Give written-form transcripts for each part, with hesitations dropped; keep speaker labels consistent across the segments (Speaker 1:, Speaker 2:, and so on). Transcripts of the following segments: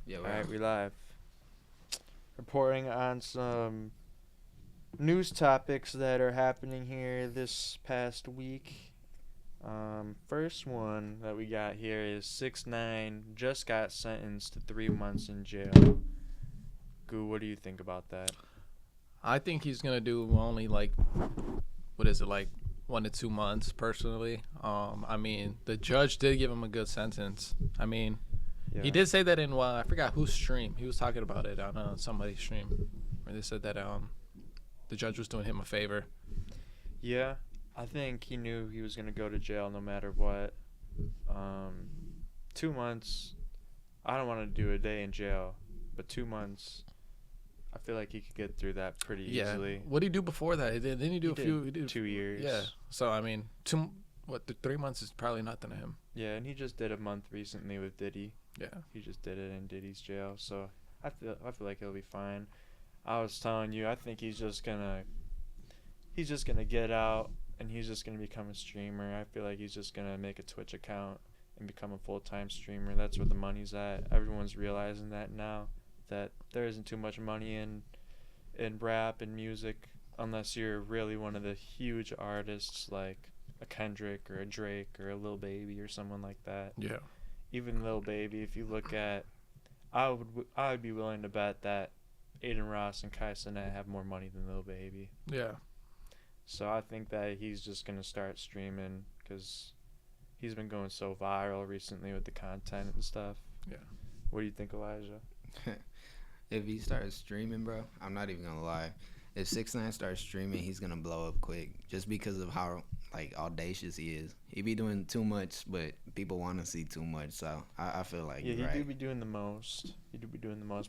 Speaker 1: Yeah,
Speaker 2: All
Speaker 1: we're
Speaker 2: right,
Speaker 1: on.
Speaker 2: we live. Reporting on some news topics that are happening here this past week. First one that we got here is 6ix9ine just got sentenced to 3 months in jail. Goo, what do you think about that?
Speaker 3: I think he's gonna do only like, what is it, like 1 to 2 months personally. I mean, the judge did give him a good sentence. I mean,
Speaker 2: Yeah.
Speaker 3: he did say that in I forgot whose stream. He was talking about it on somebody's stream, where they said that the judge was doing him a favor.
Speaker 2: Yeah, I think he knew he was gonna go to jail no matter what. 2 months. I don't want to do a day in jail, but 2 months. I feel like he could get through that pretty easily.
Speaker 3: What did he do before that? Didn't he do
Speaker 2: He
Speaker 3: a
Speaker 2: did
Speaker 3: few? He did
Speaker 2: 2 years.
Speaker 3: Yeah. So I mean, 3 months is probably nothing to him.
Speaker 2: Yeah, and he just did a month recently with Diddy.
Speaker 3: Yeah.
Speaker 2: He just did it in Diddy's jail, so I feel like he'll be fine. I was telling you, I think he's just gonna get out and he's just gonna become a streamer. I feel like he's just gonna make a Twitch account and become a full-time streamer. That's where the money's at. Everyone's realizing that now, that there isn't too much money in rap and music unless you're really one of the huge artists like a Kendrick or a Drake or a Lil Baby or someone like that.
Speaker 3: Yeah.
Speaker 2: Even Lil Baby, if you look at, I would be willing to bet that Aiden Ross and Kai Cenat have more money than Lil Baby.
Speaker 3: Yeah.
Speaker 2: So I think that he's just gonna start streaming because he's been going so viral recently with the content and stuff.
Speaker 3: Yeah.
Speaker 2: What do you think, Elijah?
Speaker 1: If he starts streaming, bro, I'm not even gonna lie. If 6ix9ine starts streaming, he's gonna blow up quick, just because of how like audacious he is. He be doing too much, but people want to see too much. So I feel like
Speaker 2: Yeah,
Speaker 1: you're
Speaker 2: he do
Speaker 1: right.
Speaker 2: be doing the most.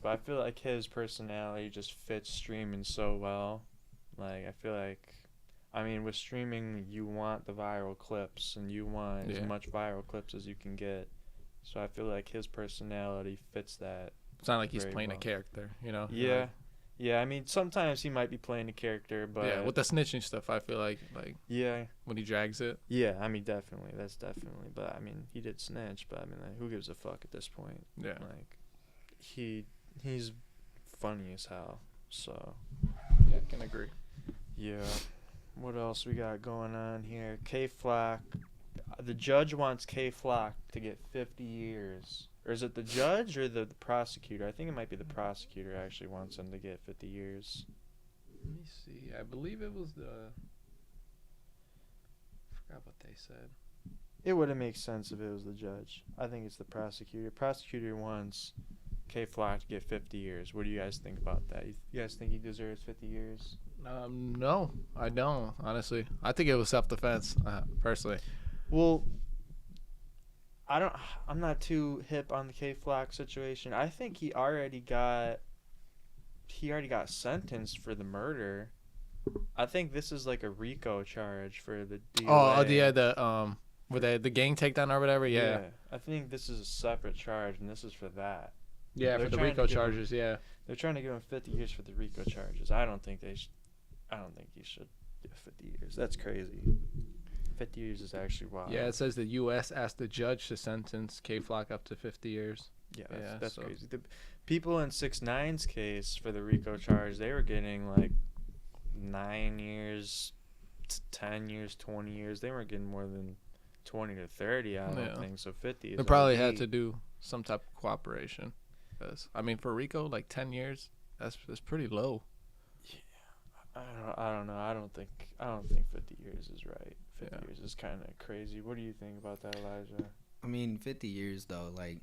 Speaker 2: But I feel like his personality just fits streaming so well. Like I feel like, I mean, with streaming, you want the viral clips and you want as much viral clips as you can get. So I feel like his personality fits that.
Speaker 3: It's not like he's
Speaker 2: very
Speaker 3: playing
Speaker 2: well.
Speaker 3: a character, you know.
Speaker 2: Yeah.
Speaker 3: Like,
Speaker 2: Yeah, I mean, sometimes he might be playing a character, but
Speaker 3: yeah, with the snitching stuff, I feel like
Speaker 2: yeah,
Speaker 3: when he drags it.
Speaker 2: yeah. I mean, definitely, that's definitely. But I mean, he did snitch. But I mean, like, who gives a fuck at this point?
Speaker 3: Yeah.
Speaker 2: Like, he's funny as hell. So
Speaker 3: Yeah, I can agree.
Speaker 2: yeah. What else we got going on here? K Flock. The judge wants K Flock to get 50 years. Or is it the judge or the prosecutor? I think it might be the prosecutor actually wants him to get 50 years.
Speaker 3: Let me see. I believe it was I forgot what they said.
Speaker 2: It wouldn't make sense if it was the judge. I think it's the prosecutor. Prosecutor wants K Flock to get 50 years. What do you guys think about that? You guys think he deserves 50 years?
Speaker 3: No, I don't. Honestly, I think it was self-defense. Personally.
Speaker 2: Well, I'm not too hip on the K Flock situation. I think he already got sentenced for the murder. I think this is like a RICO charge for the DOA.
Speaker 3: With the gang takedown or whatever. Yeah.
Speaker 2: I think this is a separate charge, and this is for that.
Speaker 3: Yeah,
Speaker 2: They're
Speaker 3: for the
Speaker 2: trying to
Speaker 3: RICO
Speaker 2: give him-
Speaker 3: charges. Yeah.
Speaker 2: They're trying to give him 50 years for the RICO charges. I don't think he should get 50 years. That's crazy. 50 years is actually wild.
Speaker 3: Yeah, it says the U.S. asked the judge to sentence K Flock up to 50 years.
Speaker 2: Yeah,
Speaker 3: Yeah,
Speaker 2: that's
Speaker 3: so-
Speaker 2: crazy. The people in 6ix9ine's case for the RICO charge, they were getting like 9 years, 10 years, 20 years. They weren't getting more than 20 to 30, I don't think. So 50 is
Speaker 3: They probably
Speaker 2: OD.
Speaker 3: had to do some type of cooperation. 'Cause, I mean, for RICO, like 10 years, that's pretty low.
Speaker 2: I don't know. I don't think 50 years is right. 50 years is kind of crazy. What do you think about that, Elijah?
Speaker 1: I mean, 50 years though, like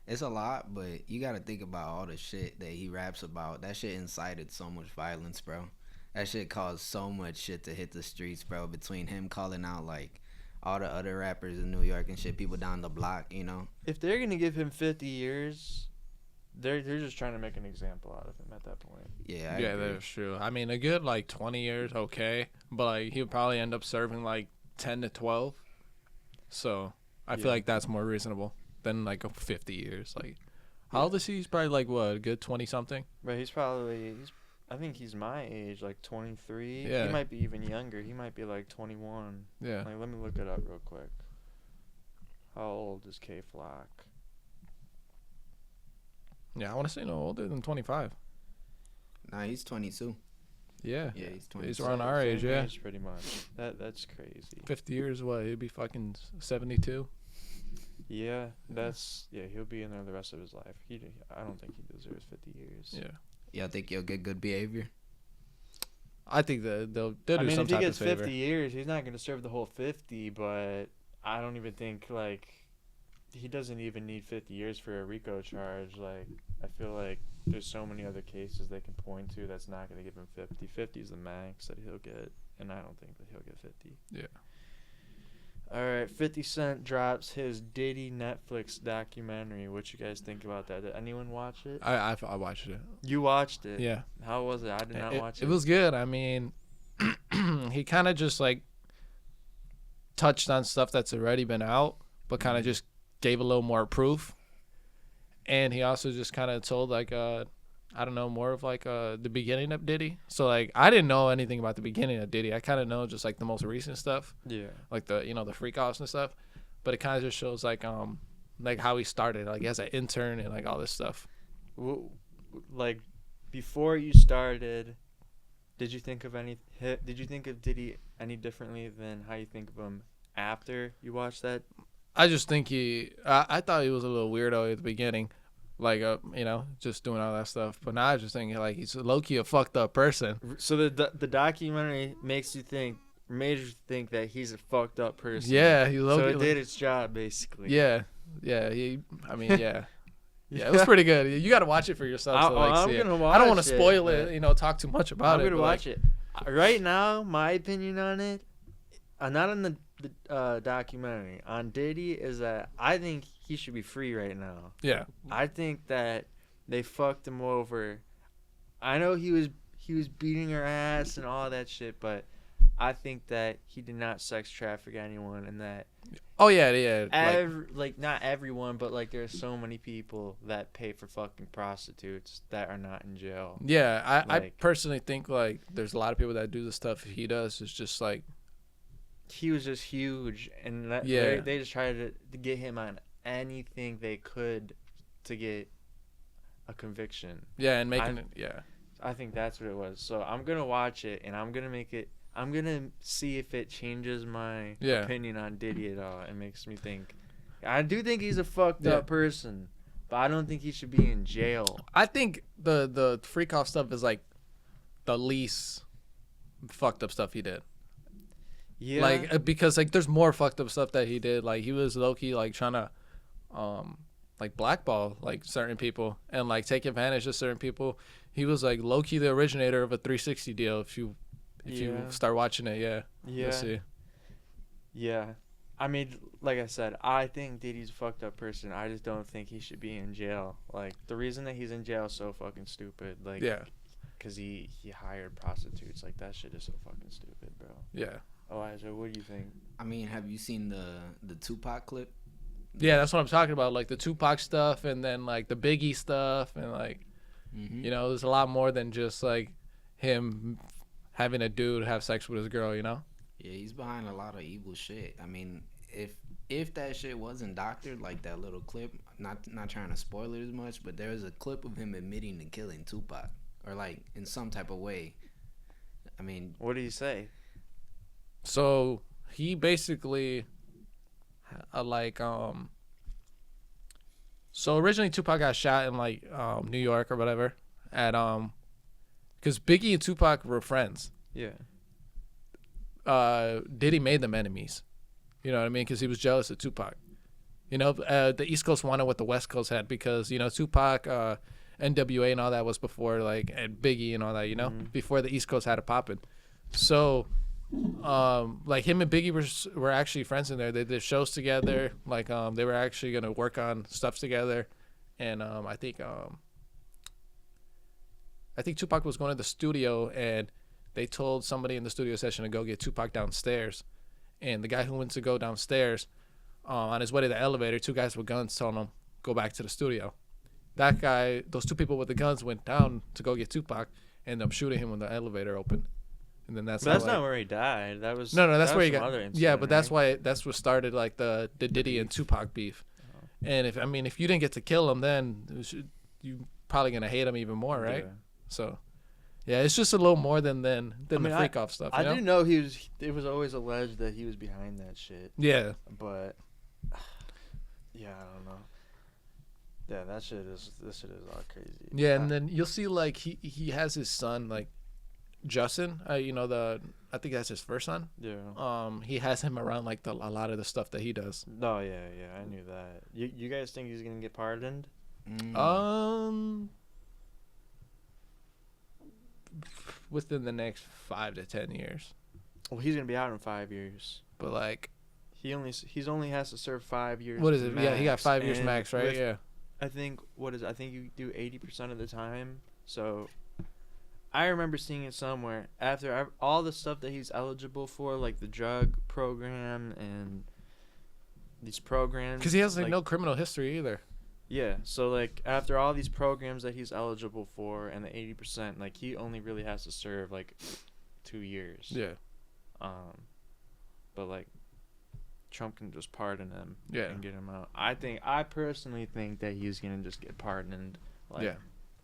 Speaker 1: it's a lot, but you got to think about all the shit that he raps about. That shit incited so much violence, bro. That shit caused so much shit to hit the streets, bro. Between him calling out like all the other rappers in New York and shit, people down the block, you know.
Speaker 2: If they're gonna give him 50 years, they're just trying to make an example out of him at that point.
Speaker 1: Yeah, I
Speaker 3: Yeah,
Speaker 1: agree.
Speaker 3: that's true. I mean, a good like 20 years, okay, but like he'll probably end up serving like 10 to 12. So I feel like that's more reasonable than like a 50 years. Like, how old is he? He's probably like what, a good 20 something.
Speaker 2: But I think he's my age, like 23.
Speaker 3: Yeah.
Speaker 2: He might be even younger. He might be like 21.
Speaker 3: Yeah.
Speaker 2: Like, let me look it up real quick. How old is K Flock?
Speaker 3: Yeah, I want to say no older than 25.
Speaker 1: Nah, he's 22.
Speaker 3: Yeah.
Speaker 1: Yeah, he's 22.
Speaker 3: He's around our age, yeah.
Speaker 2: Pretty much. That's crazy.
Speaker 3: 50 years, what? He'd be fucking 72.
Speaker 2: Yeah, he'll be in there the rest of his life. I don't think he deserves 50 years.
Speaker 3: Yeah.
Speaker 1: Yeah, I think he'll get good behavior.
Speaker 3: I think that they'll do
Speaker 2: I mean,
Speaker 3: some
Speaker 2: if he
Speaker 3: type
Speaker 2: gets
Speaker 3: of favor.
Speaker 2: 50 years, he's not going to serve the whole 50, but I don't even think, like, he doesn't even need 50 years for a RICO charge. Like, I feel like there's so many other cases they can point to that's not going to give him 50. 50 is the max that he'll get, and I don't think that he'll get 50.
Speaker 3: Yeah.
Speaker 2: All right, 50 Cent drops his Diddy Netflix documentary. What you guys think about that? Did anyone watch it?
Speaker 3: I watched it.
Speaker 2: You watched it?
Speaker 3: Yeah.
Speaker 2: How was it? I did not watch it.
Speaker 3: It was good. I mean, he kind of just like touched on stuff that's already been out, but kind of just gave a little more proof. And he also just kind of told like I don't know, more of like the beginning of Diddy. So like I didn't know anything about the beginning of Diddy. I kind of know just like the most recent stuff.
Speaker 2: Yeah.
Speaker 3: Like the the freak offs and stuff. But it kind of just shows like how he started like as an intern and like all this stuff.
Speaker 2: Like before you started, did you think of Diddy any differently than how you think of him after you watched that?
Speaker 3: I just think I thought he was a little weirdo at the beginning, like just doing all that stuff. But now I just think like he's low key a fucked up person.
Speaker 2: So the documentary made you think that he's a fucked up person.
Speaker 3: Yeah, he low
Speaker 2: so
Speaker 3: key.
Speaker 2: it did its job basically.
Speaker 3: Yeah. Yeah. Yeah, it was pretty good. You got to watch it for yourself. So, like,
Speaker 2: I'm
Speaker 3: see
Speaker 2: gonna
Speaker 3: it.
Speaker 2: watch
Speaker 3: I don't want to
Speaker 2: it,
Speaker 3: spoil
Speaker 2: but
Speaker 3: it. Talk too much about it.
Speaker 2: I'm gonna watch
Speaker 3: like,
Speaker 2: it. Right now, my opinion on it, not on the documentary, on Diddy, is that I think he should be free right now.
Speaker 3: Yeah.
Speaker 2: I think that they fucked him over. I know he was beating her ass and all that shit, but I think that he did not sex traffic anyone, and that.
Speaker 3: Oh yeah.
Speaker 2: Not everyone, but like there are so many people that pay for fucking prostitutes that are not in jail.
Speaker 3: Yeah, I personally think like there's a lot of people that do the stuff he does. It's just like
Speaker 2: he was just huge, and they just tried to get him on anything they could to get a conviction.
Speaker 3: Yeah, and making it. Yeah,
Speaker 2: I think that's what it was. So I'm gonna watch it, and I'm gonna see if it changes my opinion on Diddy at all. It makes me think. I do think he's a fucked up person, but I don't think he should be in jail.
Speaker 3: I think the freak off stuff is like the least fucked up stuff he did.
Speaker 2: Yeah.
Speaker 3: Like because like there's more fucked up stuff that he did. Like he was low key like trying to like blackball like certain people and like take advantage of certain people. He was like low key the originator of a 360 deal. If you start watching it, yeah. You'll see.
Speaker 2: Yeah. I mean, like I said, I think Diddy's a fucked up person. I just don't think he should be in jail. Like, the reason that he's in jail is so fucking stupid. Like,
Speaker 3: yeah.
Speaker 2: Because he hired prostitutes. Like, that shit is so fucking stupid, bro.
Speaker 3: Yeah.
Speaker 2: Elijah, what do you think?
Speaker 1: I mean, have you seen the Tupac clip?
Speaker 3: Yeah, that's what I'm talking about. Like, the Tupac stuff and then, like, the Biggie stuff. And, like, there's a lot more than just, like, him having a dude have sex with his girl, Yeah,
Speaker 1: he's behind a lot of evil shit. I mean, if that shit wasn't doctored, like that little clip, not trying to spoil it as much, but there's a clip of him admitting to killing Tupac, or like in some type of way. I mean,
Speaker 2: what did he say?
Speaker 3: So he basically, so originally Tupac got shot in like New York or whatever at because Biggie and Tupac were friends.
Speaker 2: Yeah.
Speaker 3: Diddy made them enemies. You know what I mean? Because he was jealous of Tupac. The East Coast wanted what the West Coast had because, Tupac, NWA and all that was before, like, and Biggie and all that, before the East Coast had it popping. So, like, him and Biggie were actually friends in there. They did shows together. Like, they were actually going to work on stuff together. And I think Tupac was going to the studio, and they told somebody in the studio session to go get Tupac downstairs. And the guy who went to go downstairs, on his way to the elevator, two guys with guns told him, go back to the studio. That guy, those two people with the guns went down to go get Tupac, and ended up shooting him when the elevator opened. And then that's
Speaker 2: not where he died. That was
Speaker 3: that's where he got. Yeah, but
Speaker 2: right?
Speaker 3: that's what started like the Diddy and Tupac beef. Oh. And if you didn't get to kill him, then you probably gonna hate him even more, right?
Speaker 2: Yeah.
Speaker 3: So, yeah, it's just a little more than
Speaker 2: I mean,
Speaker 3: the freak off stuff.
Speaker 2: I
Speaker 3: You know?
Speaker 2: do know he was. It was always alleged that he was behind that shit,
Speaker 3: Yeah,
Speaker 2: but yeah, I don't know. Yeah, this shit is all crazy.
Speaker 3: yeah, and then you'll see like he has his son like Justin. You know I think that's his first son.
Speaker 2: Yeah.
Speaker 3: He has him around like a lot of the stuff that he does.
Speaker 2: No, yeah, I knew that. You guys think he's gonna get pardoned?
Speaker 3: Within the next 5 to 10 years.
Speaker 2: Well, he's gonna be out in 5 years.
Speaker 3: But like,
Speaker 2: He's only has to serve 5 years.
Speaker 3: what is it?
Speaker 2: Max,
Speaker 3: Yeah, he got 5 years
Speaker 2: and
Speaker 3: max, right?
Speaker 2: with-
Speaker 3: Yeah.
Speaker 2: I think I think you do 80% of the time. So, I remember seeing it somewhere after all the stuff that he's eligible for, like the drug program and these programs.
Speaker 3: Because he has like no criminal history either.
Speaker 2: Yeah, so like after all these programs that he's eligible for and the 80%, like he only really has to serve like 2 years.
Speaker 3: Yeah.
Speaker 2: But like Trump can just pardon him
Speaker 3: Yeah.
Speaker 2: and get him out. I personally think that he's gonna just get pardoned like
Speaker 3: Yeah.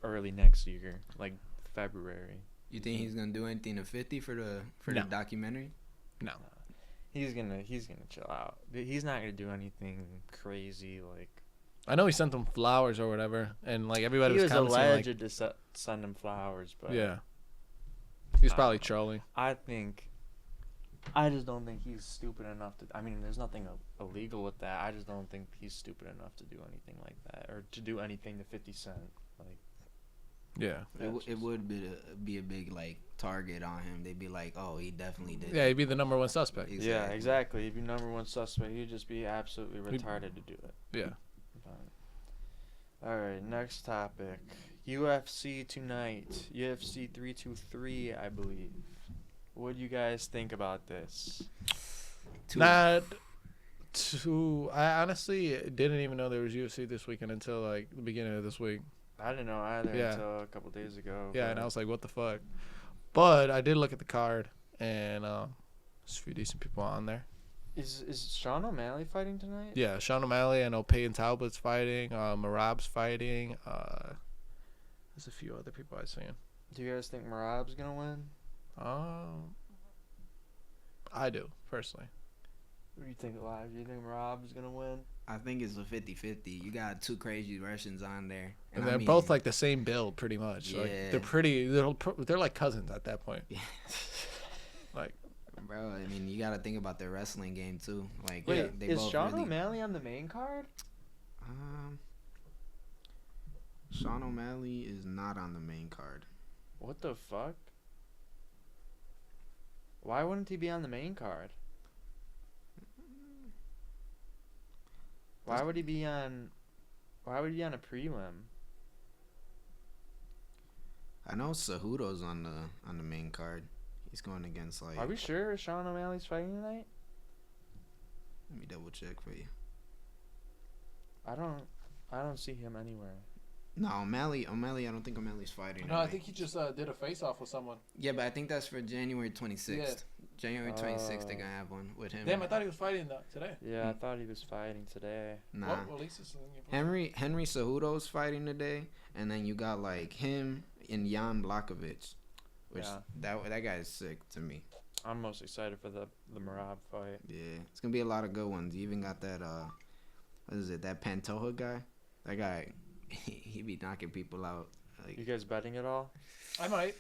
Speaker 2: early next year, like February.
Speaker 1: You think he's gonna do anything to 50 for the
Speaker 3: No.
Speaker 1: documentary?
Speaker 3: No.
Speaker 2: He's gonna chill out. He's not gonna do anything crazy like.
Speaker 3: I know he sent them flowers or whatever, and like everybody
Speaker 2: He
Speaker 3: was
Speaker 2: was
Speaker 3: commenting like,
Speaker 2: alleged to send him flowers, but
Speaker 3: yeah. He's
Speaker 2: I
Speaker 3: probably
Speaker 2: don't know.
Speaker 3: trolling.
Speaker 2: I just don't think he's stupid enough to. I mean, there's nothing illegal with that. I just don't think he's stupid enough to do anything like that or to do anything to 50 Cent. Like,
Speaker 3: Yeah.
Speaker 1: It would be a big like target on him. They'd be like, oh, he definitely did.
Speaker 3: Yeah, he'd be the number one suspect.
Speaker 2: yeah, exactly. If you're number one suspect, you'd just be absolutely retarded to do it.
Speaker 3: Yeah.
Speaker 2: But, all right, next topic. UFC tonight. UFC 323, I believe. What do you guys think about this?
Speaker 3: I honestly didn't even know there was UFC this weekend until like the beginning of this week.
Speaker 2: I didn't know either
Speaker 3: Yeah.
Speaker 2: until a couple days ago.
Speaker 3: Yeah,
Speaker 2: but
Speaker 3: and I was like, what the fuck? But I did look at the card, and there's a few decent people on there.
Speaker 2: Is Sean O'Malley fighting tonight?
Speaker 3: Yeah, Sean O'Malley, I know Peyton Talbot's fighting, Marab's fighting. There's a few other people I've seen.
Speaker 2: Do you guys think Marab's gonna win?
Speaker 3: I do, personally.
Speaker 2: What do you think, Live? Do you think Marab's gonna win?
Speaker 1: I think it's a 50-50. You got two crazy Russians on there,
Speaker 3: And
Speaker 1: I
Speaker 3: they're
Speaker 1: mean,
Speaker 3: both like the same build, pretty much.
Speaker 1: Yeah.
Speaker 3: Like they're like cousins at that point.
Speaker 1: Yeah.
Speaker 3: Like,
Speaker 1: bro. I mean, you got to think about their wrestling game too. Like,
Speaker 2: Wait,
Speaker 1: they
Speaker 2: is
Speaker 1: both
Speaker 2: Sean
Speaker 1: really,
Speaker 2: O'Malley on the main card?
Speaker 1: Sean O'Malley is not on the main card.
Speaker 2: What the fuck? Why wouldn't he be on the main card? Why would he be on a prelim?
Speaker 1: I know Cejudo's on the main card. He's going against like.
Speaker 2: Are we sure Sean O'Malley's fighting tonight?
Speaker 1: Let me double check for you.
Speaker 2: I don't see him anywhere.
Speaker 1: No, O'Malley. I don't think O'Malley's fighting.
Speaker 3: no, I
Speaker 1: tonight.
Speaker 3: think he just did a face-off with someone.
Speaker 1: Yeah, but I think that's for January 26th.
Speaker 3: Yeah.
Speaker 1: January 26th, they're gonna have one with him.
Speaker 3: Damn, I thought he was fighting today.
Speaker 2: Yeah, I thought he was fighting today.
Speaker 1: Nah.
Speaker 3: Well, at least it's
Speaker 1: Henry Cejudo's fighting today, and then you got like him and Jan Blachowicz, which
Speaker 2: Yeah.
Speaker 1: that guy is sick to me.
Speaker 2: I'm most excited for the Merab fight.
Speaker 1: Yeah, it's gonna be a lot of good ones. You even got that what is it? That Pantoja guy. That guy, he be knocking people out. Like,
Speaker 2: You guys betting at all?
Speaker 3: I might.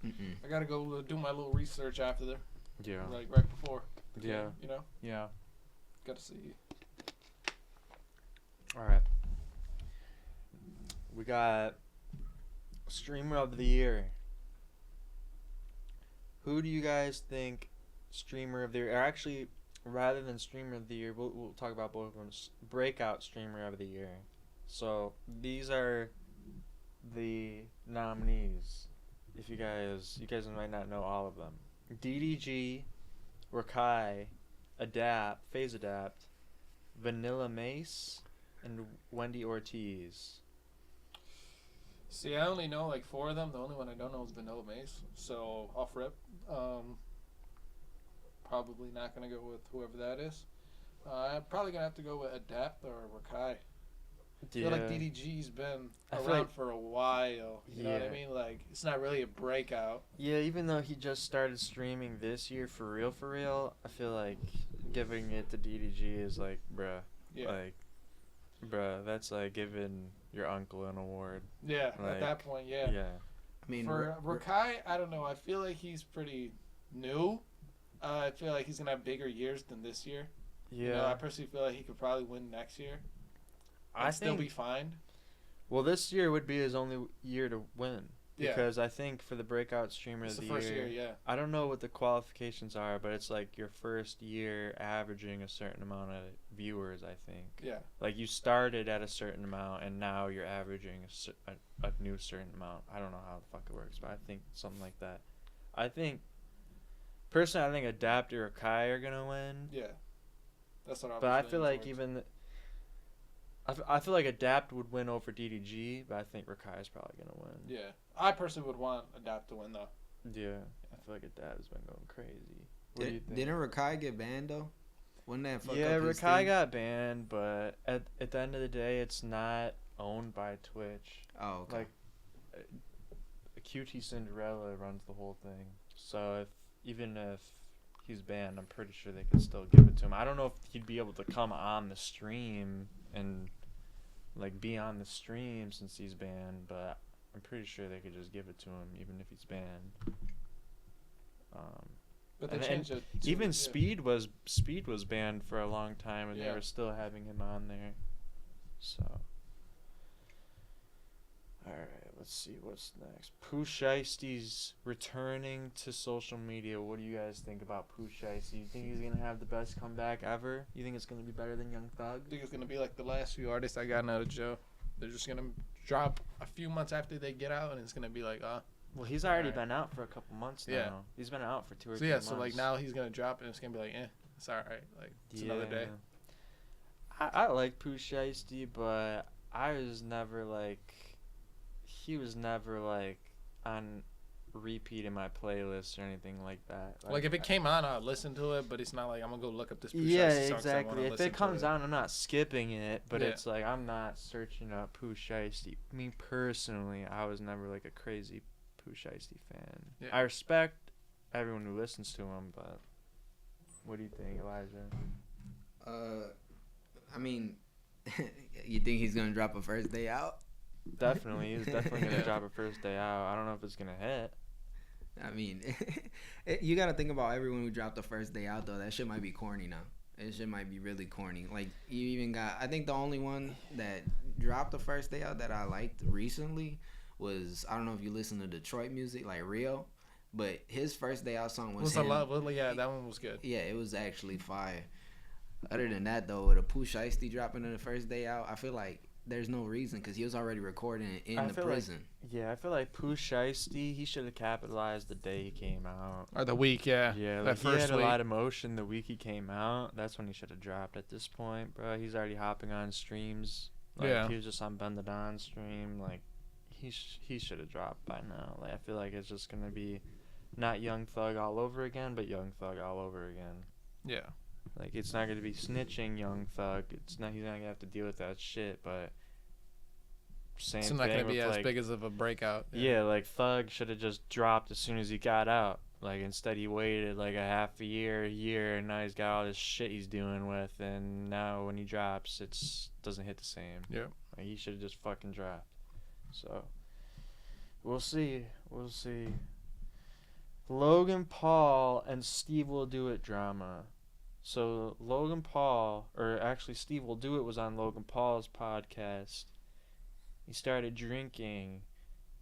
Speaker 1: mm-mm.
Speaker 3: I gotta go do my little research after there,
Speaker 2: Yeah.
Speaker 3: like right before.
Speaker 2: Yeah.
Speaker 3: You know,
Speaker 2: Yeah.
Speaker 3: gotta see.
Speaker 2: All right. We got streamer of the year. Who do you guys think streamer of the year? Or actually, rather than streamer of the year, we'll talk about both of them. Breakout streamer of the year. So these are the nominees. If you guys might not know all of them. DDG, Rakai, FaZe Adapt, Vanilla Mace, and Wendy Ortiz.
Speaker 3: See, I only know like 4 of them. The only one I don't know is Vanilla Mace. So off rip, probably not gonna go with whoever that is. I'm probably gonna have to go with Adapt or Rakai.
Speaker 4: I feel like DDG's been around for a while. You know what I mean? Like, it's not really a breakout.
Speaker 2: Yeah, even though he just started streaming this year for real, I feel like giving it to DDG is like, bruh.
Speaker 4: Yeah.
Speaker 2: Like, bruh, that's like giving your uncle an award.
Speaker 4: Yeah,
Speaker 2: like,
Speaker 4: at that point, yeah.
Speaker 2: Yeah.
Speaker 1: I mean,
Speaker 4: for Rakai, I don't know. I feel like he's pretty new. I feel like he's going to have bigger years than this year.
Speaker 2: Yeah.
Speaker 4: You know, I personally feel like he could probably win next year. I still be fine.
Speaker 2: Well, this year would be his only year to win.
Speaker 4: Yeah.
Speaker 2: Because I think for the breakout streamer
Speaker 4: It's
Speaker 2: of
Speaker 4: the
Speaker 2: the
Speaker 4: first year, yeah.
Speaker 2: I don't know what the qualifications are, but it's like your first year averaging a certain amount of viewers, I think.
Speaker 4: Yeah.
Speaker 2: Like you started at a certain amount and now you're averaging a new certain amount. I don't know how the fuck it works, but I think something like that. Personally, I think Adapt or Kai are going to win.
Speaker 4: Yeah. That's what
Speaker 2: But I feel like I feel like Adapt would win over DDG, but I think Rakai is probably going to win.
Speaker 4: Yeah. I personally would want Adapt to win, though.
Speaker 2: Yeah. I feel like Adapt has been going crazy. What do you think?
Speaker 1: Didn't Rakai get banned, though? Wouldn't that fuck
Speaker 2: Yeah,
Speaker 1: up his
Speaker 2: Rakai
Speaker 1: thing?
Speaker 2: got banned, but at the end of the day, it's not owned by Twitch.
Speaker 1: Oh, okay.
Speaker 2: Like, QT Cinderella runs the whole thing. So even if he's banned, I'm pretty sure they could still give it to him. I don't know if he'd be able to come on the stream and like be on the stream since he's banned, but I'm pretty sure they could just give it to him even if he's banned.
Speaker 4: But they changed it.
Speaker 2: Even Speed was banned for a long time, and they were still having him on there. So, all right, let's see what's next. Pooh Shiesty's returning to social media. What do you guys think about Pooh Shiesty? You think he's gonna have the best comeback ever? You think it's gonna be better than Young Thug?
Speaker 4: I think it's going to be like the last few artists I got out of jail. They're just going to drop a few months after they get out, and it's going to be like,
Speaker 2: Well, he's already been out for a couple months now.
Speaker 4: Yeah.
Speaker 2: He's been out for 2 or
Speaker 4: so
Speaker 2: 3
Speaker 4: yeah,
Speaker 2: months.
Speaker 4: so like now he's going to drop, and it's going to be like, it's all right. Like, it's another day.
Speaker 2: I like Pooh Shiesty, but he was never like on repeat in my playlist or anything like that.
Speaker 4: Like if it came on, I'd listen to it, but it's not like I'm gonna go look up this.
Speaker 2: Yeah, exactly. If it comes on, I'm not skipping it, but it's like I'm not searching up Pooh Shiesty. Me personally, I was never like a crazy Pooh Shiesty fan.
Speaker 4: Yeah.
Speaker 2: I respect everyone who listens to him, but what do you think, Elijah?
Speaker 1: I mean, you think he's gonna drop a first day out?
Speaker 2: Definitely, he's definitely gonna drop a first day out. I don't know if it's gonna hit.
Speaker 1: I mean, you got to think about everyone who dropped the first day out, though. That shit might be corny now. That shit might be really corny. Like, you even got... I think the only one that dropped the first day out that I liked recently was... I don't know if you listen to Detroit music, like Rio. But his first day out song was him.
Speaker 4: Yeah, that one was good.
Speaker 1: Yeah, it was actually fire. Other than that, though, with a Pooh Shiesty dropping in the first day out, I feel like there's no reason because he was already recording in the prison.
Speaker 2: I feel like Pooh Shiesty, he should have capitalized the day he came out.
Speaker 3: Or the week, yeah.
Speaker 2: Yeah, like he had a lot of motion the week he came out. That's when he should have dropped at this point, bro. He's already hopping on streams. Like, he was just on Bend It On stream. Like, he should have dropped by now. Like, I feel like it's just going to be not Young Thug all over again, but Young Thug all over again.
Speaker 3: Yeah.
Speaker 2: Like, it's not going to be snitching Young Thug. He's not going to have to deal with that shit, but same
Speaker 3: it's
Speaker 2: thing.
Speaker 3: not going to be
Speaker 2: with,
Speaker 3: as
Speaker 2: like,
Speaker 3: big as of a breakout.
Speaker 2: Yeah, like, Thug should have just dropped as soon as he got out. Like, instead he waited, like, a year, and now he's got all this shit he's dealing with, and now when he drops, it doesn't hit the same.
Speaker 3: Yeah.
Speaker 2: Like, he should have just fucking dropped. So, we'll see. Logan Paul and Steve Will Do It drama. So Logan Paul, or actually Steve Will Do It, was on Logan Paul's podcast. He started drinking,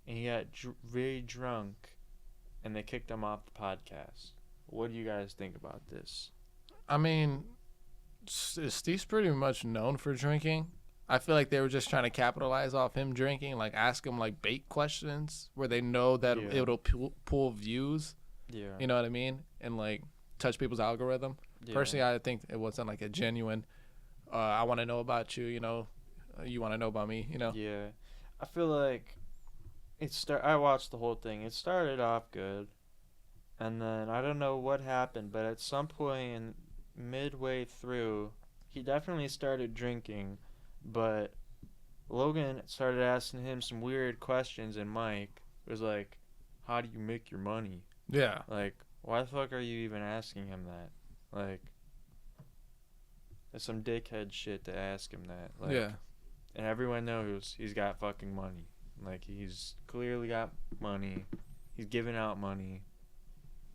Speaker 2: and he got very drunk, and they kicked him off the podcast. What do you guys think about this?
Speaker 3: I mean, Steve's pretty much known for drinking. I feel like they were just trying to capitalize off him drinking, like ask him like bait questions where they know that it'll pull views.
Speaker 2: Yeah.
Speaker 3: You know what I mean? And like touch people's algorithm. Yeah. Personally, I think it wasn't like a genuine, I want to know about you, you know, you want to know about me, you know?
Speaker 2: Yeah. I feel like I watched the whole thing. It started off good, and then I don't know what happened, but at some point midway through, he definitely started drinking, but Logan started asking him some weird questions, and Mike was like, "How do you make your money?"
Speaker 3: Yeah.
Speaker 2: Like, why the fuck are you even asking him that? Like, that's some dickhead shit to ask him that. Like,
Speaker 3: Yeah.
Speaker 2: and everyone knows he's got fucking money. Like, he's clearly got money. He's giving out money.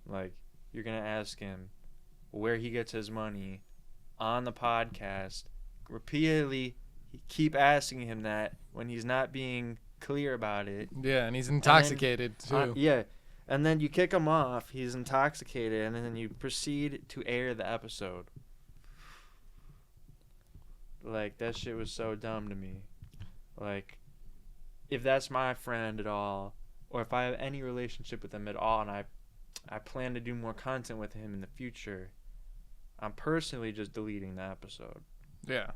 Speaker 2: Like, you're gonna ask him where he gets his money on the podcast repeatedly. Keep asking him that when he's not being clear about it.
Speaker 3: Yeah, and he's intoxicated too.
Speaker 2: Yeah. And then you kick him off. He's intoxicated, and then you proceed to air the episode. Like, that shit was so dumb to me. Like, if that's my friend at all, or if I have any relationship with him at all, and I plan to do more content with him in the future, I'm personally just deleting the episode.
Speaker 3: Yeah.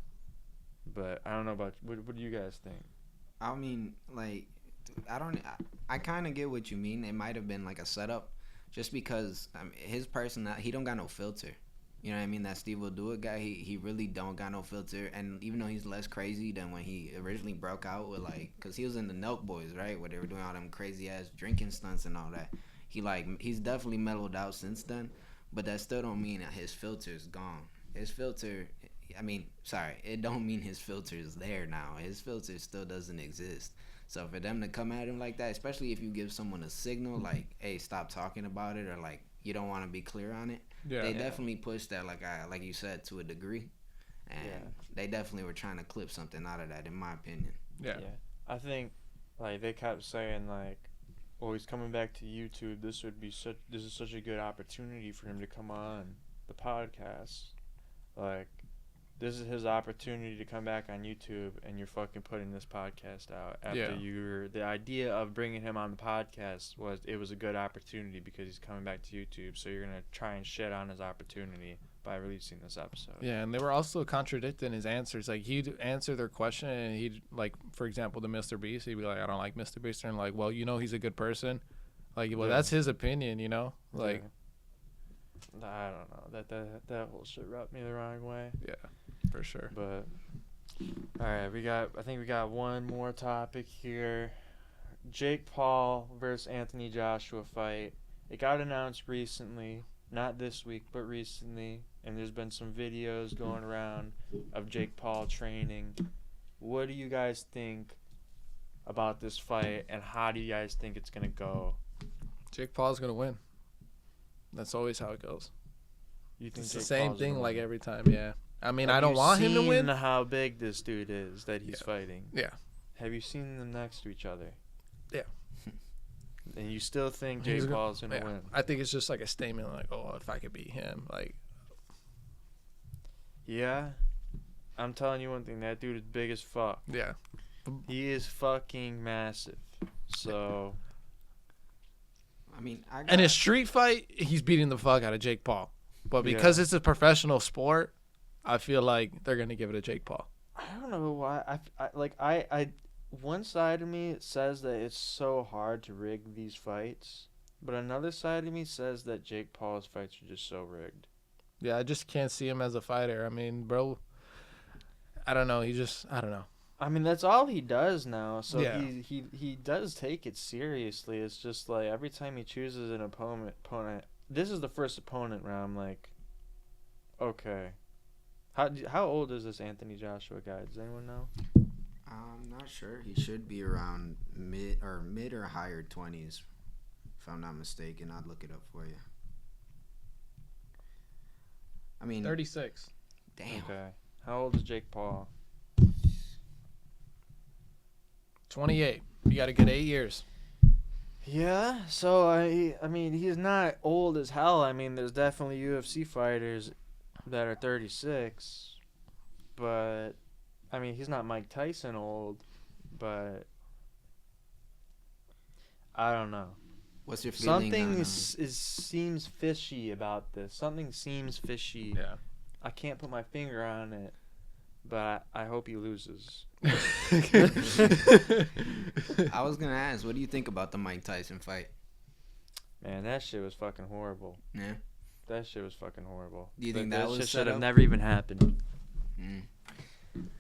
Speaker 2: But I don't know about what do you guys think?
Speaker 1: I mean, like, I kind of get what you mean. It might have been like a setup, just because his personality, he don't got no filter. You know what I mean? That Steve will do it guy. He really don't got no filter. And even though he's less crazy than when he originally broke out with, like, cause he was in the Nelk Boys, right, where they were doing all them crazy ass drinking stunts and all that. He's definitely mellowed out since then, but that still don't mean that his filter is gone. His filter, it don't mean his filter is there now. His filter still doesn't exist. So for them to come at him like that, especially if you give someone a signal like, hey, stop talking about it, or like you don't want to be clear on it, they definitely pushed that, like you said, to a degree. And they definitely were trying to clip something out of that, in my opinion.
Speaker 3: Yeah.
Speaker 2: I think, like, they kept saying, like, oh, he's coming back to YouTube. This is such a good opportunity for him to come on the podcast. Like, this is his opportunity to come back on YouTube, and you're fucking putting this podcast out after the idea of bringing him on the podcast was it was a good opportunity because he's coming back to YouTube, so you're gonna try and shit on his opportunity by releasing this episode.
Speaker 3: Yeah, and they were also contradicting his answers. Like, he'd answer their question, and he'd, like, for example, the Mr. Beast, he'd be like, I don't like Mr. Beast, and like, well, he's a good person. Like, well, that's his opinion, Like,
Speaker 2: I don't know. That whole shit rubbed me the wrong way.
Speaker 3: Yeah, for sure.
Speaker 2: But all right, I think we got one more topic here. Jake Paul versus Anthony Joshua fight. It got announced recently, not this week, but recently, and there's been some videos going around of Jake Paul training. What do you guys think about this fight, and how do you guys think it's gonna go?
Speaker 3: Jake Paul's gonna win. That's always how it goes.
Speaker 2: You think
Speaker 3: It's
Speaker 2: Jake
Speaker 3: the same
Speaker 2: Paul's
Speaker 3: thing
Speaker 2: gonna
Speaker 3: like
Speaker 2: win?
Speaker 3: every time, yeah. I mean,
Speaker 2: Have
Speaker 3: I don't
Speaker 2: you
Speaker 3: want him to win.
Speaker 2: seen how big this dude is that he's fighting?
Speaker 3: Yeah.
Speaker 2: Have you seen them next to each other?
Speaker 3: Yeah.
Speaker 2: And you still think Jake Paul's gonna win?
Speaker 3: I think it's just like a statement, like, oh, if I could beat him, like.
Speaker 2: Yeah. I'm telling you one thing, that dude is big as fuck.
Speaker 3: Yeah.
Speaker 2: He is fucking massive. So.
Speaker 1: I mean,
Speaker 3: in a street fight, he's beating the fuck out of Jake Paul. But because it's a professional sport, I feel like they're gonna give it to Jake Paul.
Speaker 2: I don't know why. I one side of me says that it's so hard to rig these fights, but another side of me says that Jake Paul's fights are just so rigged.
Speaker 3: Yeah, I just can't see him as a fighter. I mean, bro, I don't know. I don't know.
Speaker 2: I mean, that's all he does now. So
Speaker 3: Yeah.
Speaker 2: he does take it seriously. It's just like every time he chooses an opponent. This is the first opponent where I'm like, okay, how old is this Anthony Joshua guy? Does anyone know?
Speaker 1: I'm not sure. He should be around mid or higher 20s, if I'm not mistaken. I'd look it up for you. I mean,
Speaker 3: 36.
Speaker 1: Damn.
Speaker 2: Okay. How old is Jake Paul?
Speaker 3: 28. You got a good 8 years.
Speaker 2: Yeah, so I mean, he's not old as hell. I mean, there's definitely UFC fighters that are 36, but I mean, he's not Mike Tyson old, but I don't know.
Speaker 1: What's your feeling?
Speaker 2: Something seems fishy about this. Something seems fishy.
Speaker 3: Yeah.
Speaker 2: I can't put my finger on it, but I hope he loses.
Speaker 1: I was gonna ask, what do you think about the Mike Tyson fight?
Speaker 2: Man, that shit was fucking horrible.
Speaker 1: Yeah.
Speaker 2: That shit was fucking horrible.
Speaker 1: Do you think that was
Speaker 2: shit
Speaker 1: set
Speaker 2: should have
Speaker 1: up?
Speaker 2: never even happened?
Speaker 1: Mm.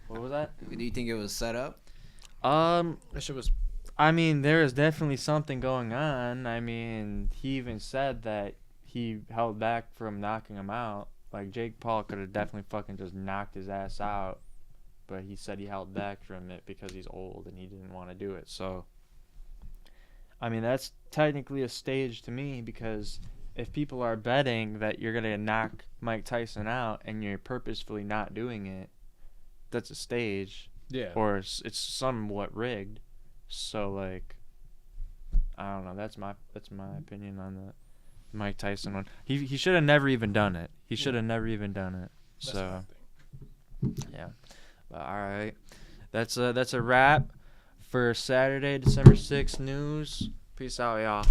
Speaker 2: What was that?
Speaker 1: Do you think it was set up?
Speaker 3: That shit was.
Speaker 2: I mean, there is definitely something going on. I mean, he even said that he held back from knocking him out. Like, Jake Paul could have definitely fucking just knocked his ass out, but he said he held back from it because he's old and he didn't want to do it. So, I mean, that's technically a stage to me, because if people are betting that you're going to knock Mike Tyson out and you're purposefully not doing it, that's a stage.
Speaker 3: Yeah.
Speaker 2: Or it's somewhat rigged. So, like, I don't know. That's my opinion on the Mike Tyson one. He should have never even done it. He should have never even done it.
Speaker 3: That's
Speaker 2: So, yeah. But, all right. That's a wrap for Saturday, December 6th news. Peace out, y'all.